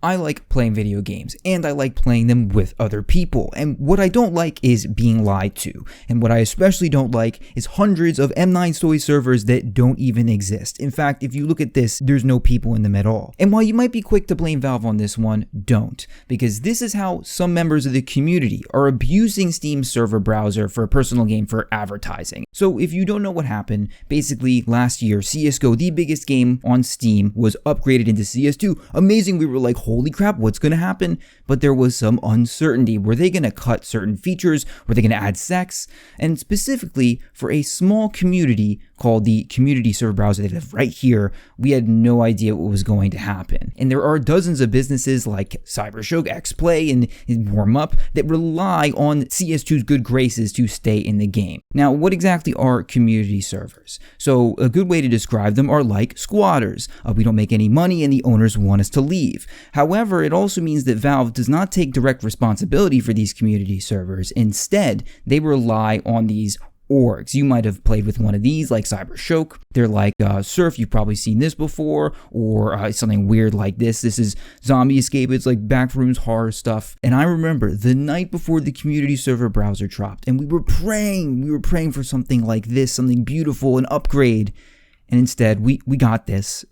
I like playing video games, and I like playing them with other people, and what I don't like is being lied to, and what I especially don't like is hundreds of M9's toy servers that don't even exist. In fact, if you look at this, there's no people in them at all. And while you might be quick to blame Valve on this one, don't, because this is how some members of the community are abusing Steam's server browser for a personal game for advertising. So if you don't know what happened, basically last year, CSGO, the biggest game on Steam, was upgraded into CS2. Amazing, we were like, holy crap, what's going to happen? But there was some uncertainty. Were they going to cut certain features? Were they going to add sex? And specifically for a small community called the community server browser that live right here, we had no idea what was going to happen. And there are dozens of businesses like Cybershock, XPlay, and WarmUp that rely on CS2's good graces to stay in the game. Now, what exactly are community servers? So a good way to describe them are like squatters. We don't make any money and the owners want us to leave. However, it also means that Valve does not take direct responsibility for these community servers. Instead, they rely on these orgs. You might have played with one of these like Cybershock. They're like Surf, you've probably seen this before, or something weird like this. This is Zombie Escape, it's like backrooms horror stuff. And I remember the night before the community server browser dropped, and we were praying for something like this, something beautiful, an upgrade. And instead, we got this.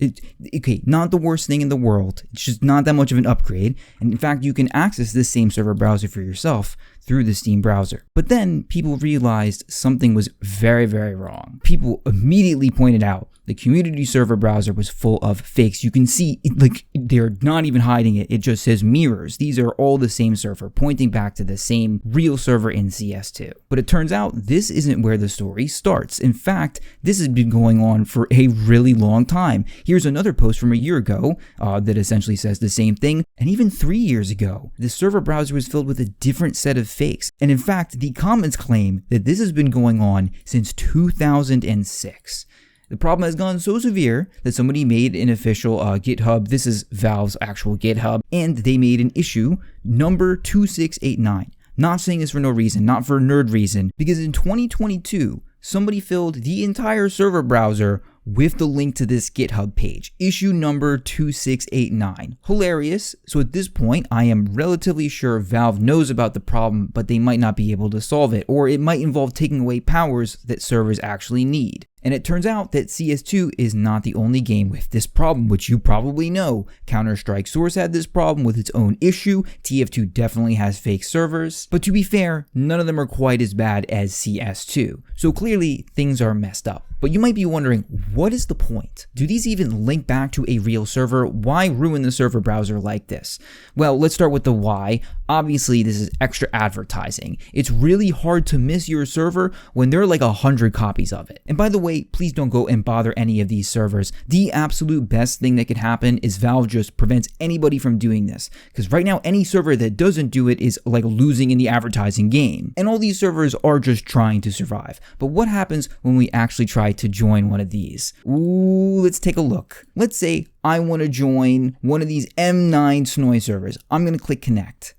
Okay, not the worst thing in the world. It's just not that much of an upgrade. And in fact, you can access this same server browser for yourself through the Steam browser. But then people realized something was very, very wrong. People immediately pointed out the community server browser was full of fakes. You can see, like, they're not even hiding it. It just says mirrors. These are all the same server, pointing back to the same real server in CS2. But it turns out this isn't where the story starts. In fact, this has been going on for a really long time. Here's another post from a year ago that essentially says the same thing. And even 3 years ago, the server browser was filled with a different set of fakes. And in fact, the comments claim that this has been going on since 2006. The problem has gone so severe that somebody made an official GitHub. This is Valve's actual GitHub, and they made an issue number 2689. Not saying this for no reason, not for a nerd reason, because in 2022, somebody filled the entire server browser with the link to this GitHub page, issue number 2689. Hilarious. So at this point, I am relatively sure Valve knows about the problem, but they might not be able to solve it, or it might involve taking away powers that servers actually need. And it turns out that CS2 is not the only game with this problem, which you probably know. Counter-Strike Source had this problem with its own issue. TF2 definitely has fake servers. But to be fair, none of them are quite as bad as CS2. So clearly, things are messed up. But you might be wondering, what is the point? Do these even link back to a real server? Why ruin the server browser like this? Well, let's start with the why. Obviously, this is extra advertising. It's really hard to miss your server when there are like 100 copies of it. And by the way, please don't go and bother any of these servers. The absolute best thing that could happen is Valve just prevents anybody from doing this. Because right now, any server that doesn't do it is like losing in the advertising game. And all these servers are just trying to survive. But what happens when we actually try to join one of these? Ooh, let's take a look. Let's say I want to join one of these M9 Snowy servers. I'm going to click connect.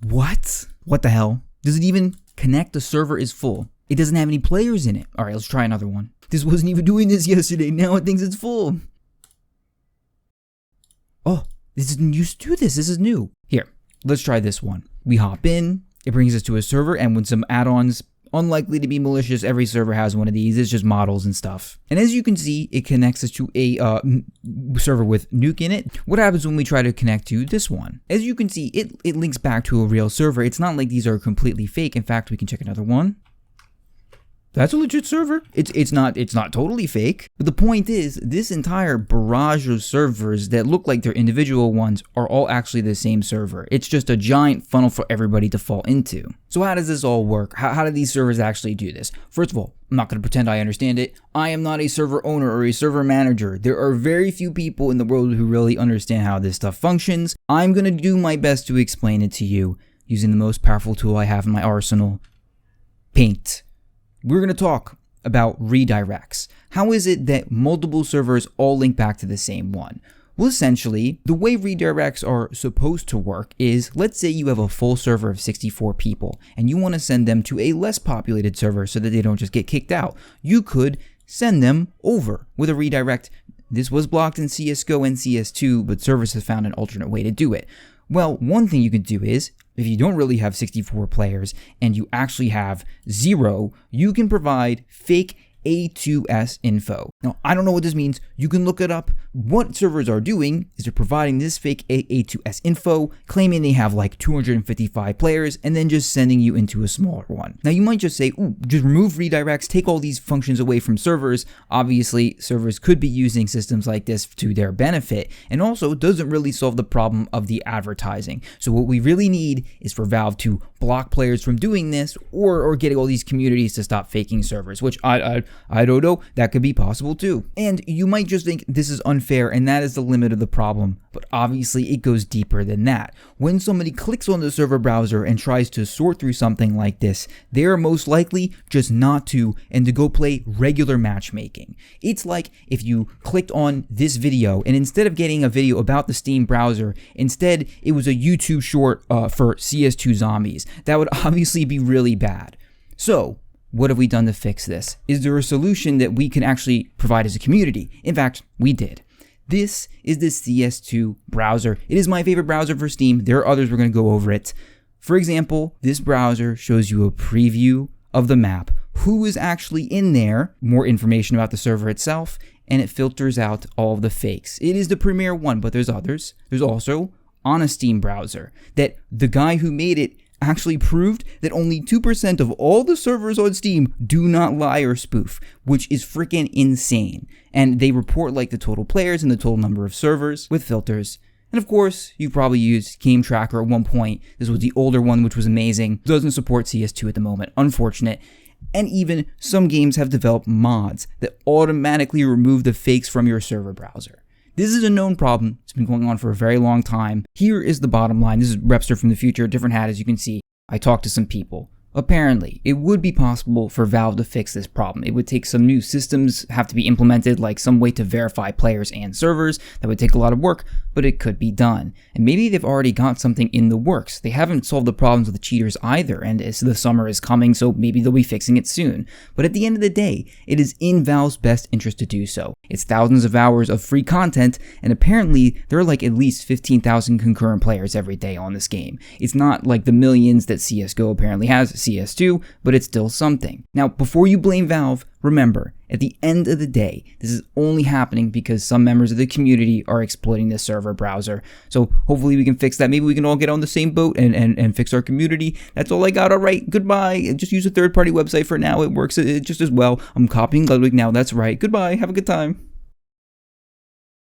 What? What the hell? Does it even connect? The server is full. It doesn't have any players in it. All right, let's try another one. This wasn't even doing this yesterday. Now it thinks it's full. Oh, this isn't used to do this. This is new. Here, let's try this one. We hop in. It brings us to a server, and with some add-ons, unlikely to be malicious, every server has one of these. It's just models and stuff. And as you can see, it connects us to a server with Nuke in it. What happens when we try to connect to this one? As you can see, it links back to a real server. It's not like these are completely fake. In fact, we can check another one. That's a legit server. It's not totally fake. But the point is, this entire barrage of servers that look like they're individual ones are all actually the same server. It's just a giant funnel for everybody to fall into. So how does this all work? How do these servers actually do this? First of all, I'm not going to pretend I understand it. I am not a server owner or a server manager. There are very few people in the world who really understand how this stuff functions. I'm going to do my best to explain it to you using the most powerful tool I have in my arsenal, Paint. We're going to talk about redirects. How is it that multiple servers all link back to the same one? Well, essentially, the way redirects are supposed to work is, let's say you have a full server of 64 people, and you want to send them to a less populated server so that they don't just get kicked out. You could send them over with a redirect This was blocked in CSGO and CS2, but servers have found an alternate way to do it. Well, one thing you could do is, if you don't really have 64 players and you actually have 0, you can provide fake A2S info. Now, I don't know what this means. You can look it up. What servers are doing is they're providing this fake A2S info, claiming they have like 255 players, and then just sending you into a smaller one. Now, you might just say, ooh, just remove redirects, take all these functions away from servers. Obviously, servers could be using systems like this to their benefit, and also doesn't really solve the problem of the advertising. So what we really need is for Valve to block players from doing this, or getting all these communities to stop faking servers, which I don't know, that could be possible too. And you might just think this is unfair, and that is the limit of the problem, but obviously it goes deeper than that. When somebody clicks on the server browser and tries to sort through something like this, they are most likely just not to, and to go play regular matchmaking. It's like if you clicked on this video, and instead of getting a video about the Steam browser, instead it was a YouTube short for CS2 zombies. That would obviously be really bad. So, what have we done to fix this? Is there a solution that we can actually provide as a community? In fact, we did. This is the CS2 browser. It is my favorite browser for Steam. There are others, we're going to go over it. For example, this browser shows you a preview of the map, who is actually in there, more information about the server itself, and it filters out all of the fakes. It is the premier one, but there's others. There's also on a Steam browser that the guy who made it actually proved that only 2% of all the servers on Steam do not lie or spoof, which is freaking insane. And they report like the total players and the total number of servers with filters. And of course, you've probably used Game Tracker at one point. This was the older one, which was amazing. Doesn't support CS2 at the moment, unfortunate. And even some games have developed mods that automatically remove the fakes from your server browser. This is a known problem. It's been going on for a very long time. Here is the bottom line. This is Repster from the future, different hat, as you can see. I talked to some people. Apparently, it would be possible for Valve to fix this problem. It would take some new systems, have to be implemented, like some way to verify players and servers. That would take a lot of work, but it could be done. And maybe they've already got something in the works. They haven't solved the problems with the cheaters either, and the summer is coming, so maybe they'll be fixing it soon. But at the end of the day, it is in Valve's best interest to do so. It's thousands of hours of free content, and apparently there are like at least 15,000 concurrent players every day on this game. It's not like the millions that CSGO apparently has, CS2, but it's still something. Now, before you blame Valve, remember, at the end of the day, this is only happening because some members of the community are exploiting this server browser. So hopefully we can fix that. Maybe we can all get on the same boat and fix our community. That's all I got. All right, goodbye. Just use a third-party website for now. It works just as well. I'm copying Ludwig now. That's right. Goodbye. Have a good time.